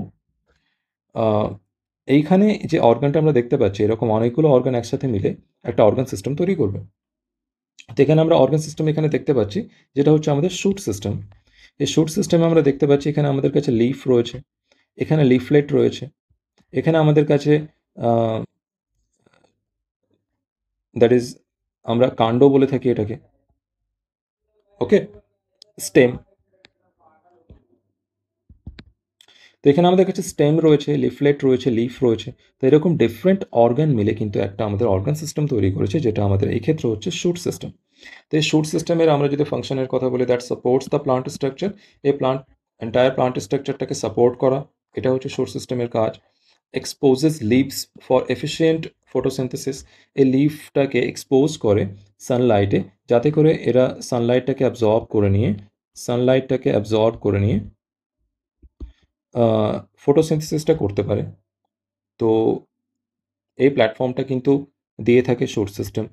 Speaker 1: এইখানে যে অর্গানটা আমরা দেখতে পাচ্ছি, এরকম অনেকগুলো অর্গান একসাথে মিলে একটা অর্গান সিস্টেম তৈরি করবে। তো এখানে আমরা অর্গান সিস্টেম এখানে দেখতে পাচ্ছি, যেটা হচ্ছে আমাদের শুট সিস্টেম। এই শুট সিস্টেমে আমরা দেখতে পাচ্ছি এখানে আমাদের কাছে লিফ রয়েছে, এখানে লিফলেট রয়েছে, এখানে আমাদের কাছে দ্যাট ইজ আমরা কাণ্ড বলে থাকি এটাকে। ওকে, স্টেম। তো এখানে আমাদের কাছে স্টেম রয়েছে, লিফলেট রয়েছে, লিফ রয়েছে। তো এরকম ডিফারেন্ট অর্গান মিলে কিন্তু একটা আমাদের অর্গান সিস্টেম তৈরি করেছে, যেটা আমাদের এই ক্ষেত্রে হচ্ছে শুট সিস্টেম। তো এই শুট সিস্টেমের আমরা যদি ফাংশনের কথা বলি, that supports the plant structure. এই এন্টায়ার প্লান্ট স্ট্রাকচারটাকে সাপোর্ট করা, এটা হচ্ছে শুট সিস্টেমের কাজ। Exposes leaves for efficient photosynthesis. এই লিফটাকে এক্সপোজ করে সানলাইটে, যাতে করে এরা সানলাইটটাকে অ্যাবজর্ব করে নিয়ে ফটোসিনথেসিসটা করতে পারে। তো এই প্ল্যাটফর্মটা কিন্তু দিয়ে থাকে শুট সিস্টেম।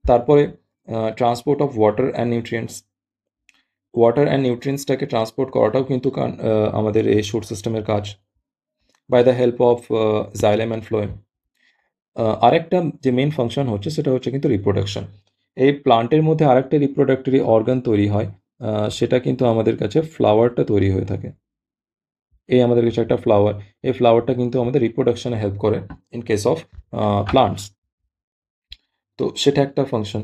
Speaker 1: তারপরে ট্রান্সপোর্ট অফ ওয়াটার অ্যান্ড নিউট্রিয়েন্টসটাকে ট্রান্সপোর্ট করাটাও কিন্তু আমাদের এই শুট সিস্টেমের কাজ, by the help of xylem and phloem. আরেকটা যে মেন ফাংশন হচ্ছে সেটা হচ্ছে কিন্তু রিপ্রোডাকশন। এই প্লান্টের মধ্যে আরেকটা রিপ্রোডাক্টরি অর্গান তৈরি হয়, সেটা কিন্তু আমাদের কাছে ফ্লাওয়ারটা তৈরি হয়ে থাকে। এই আমাদের কাছে একটা ফ্লাওয়ার, এই ফ্লাওয়ারটা কিন্তু আমাদের রিপ্রোডাকশনে হেল্প করে ইন কেস অফ প্লান্টস। তো সেটা একটা ফাংশন।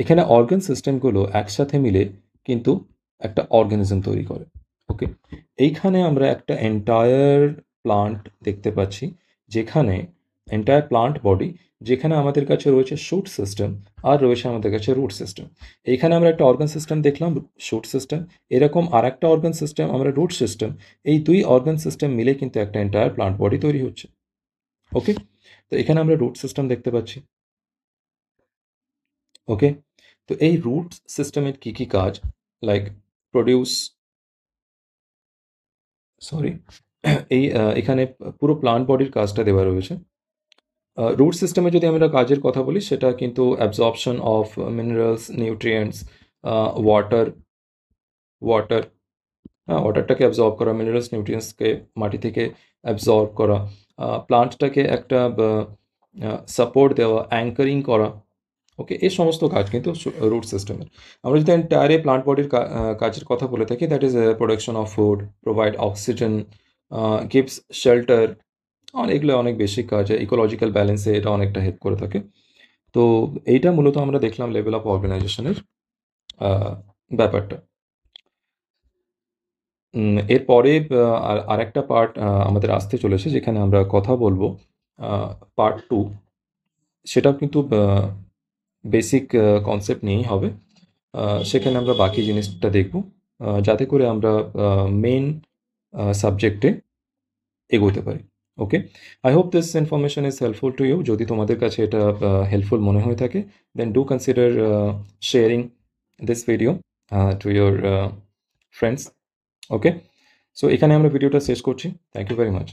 Speaker 1: এখানে অর্গান সিস্টেমগুলো একসাথে মিলে কিন্তু একটা অর্গানিজম তৈরি করে। ওকে, এইখানে আমরা একটা এন্টায়ার প্লান্ট দেখতে পাচ্ছি, যেখানে এন্টায়ার প্লান্ট বডি, যেখানে আমাদের কাছে রয়েছে শুট সিস্টেম আর রয়েছে আমাদের কাছে রুট সিস্টেম। এইখানে আমরা একটা অর্গান সিস্টেম দেখলাম, শুট সিস্টেম, এরকম আর একটা অর্গান সিস্টেম আমরা রুট সিস্টেম। এই দুই অর্গান সিস্টেম মিলে কিন্তু একটা এন্টায়ার প্লান্ট বডি তৈরি হচ্ছে। ওকে, তো এখানে আমরা রুট সিস্টেম দেখতে পাচ্ছি। ওকে, তো এই রুট সিস্টেমের কি কি কাজ, লাইক প্রডিউস, সরি, এই এখানে পুরো প্লান্ট বডির কাজটা দেওয়া রয়েছে। রুট সিস্টেমে যদি আমরা কাজের কথা বলি, সেটা কিন্তু absorption of minerals, nutrients, water water হ্যাঁ, ওয়াটারটাকে অ্যাবজর্ব করা, মিনারেলস নিউট্রিয়েন্টসকে মাটি থেকে অ্যাবজর্ব করা, প্লান্টটাকে একটা সাপোর্ট দেওয়া, অ্যাঙ্কারিং করা। ওকে, এই সমস্ত কাজ কিন্তু রুট সিস্টেমের। আমরা যদি এন্টায়ার প্লান্ট বডির কাজের কথা বলে থাকি, that is production of food, provide oxygen, gives shelter, এগুলো অনেক বেশি কাজ। ইকোলজিক্যাল ব্যালেন্সে এটা অনেকটা হেল্প করে থাকে। তো এইটা মূলত আমরা দেখলাম লেভেল অফ অর্গানাইজেশনের ব্যাপারটা। এরপরে আরেকটা পার্ট আমাদের আসতে চলেছে, যেখানে আমরা কথা বলবো পার্ট 2। সেটাও কিন্তু বেসিক কনসেপ্ট নিয়েই হবে। সেখানে আমরা বাকি জিনিসটা দেখব, যাতে করে আমরা মেন সাবজেক্টে এগোতে পারি। Okay, I hope this information is helpful to you. যদি তোমাদের কাছে এটা হেল্পফুল মনে হয়ে থাকে, then do consider sharing this video to your friends. Okay, so এখানে আমরা ভিডিওটা শেষ করছি। Thank you very much.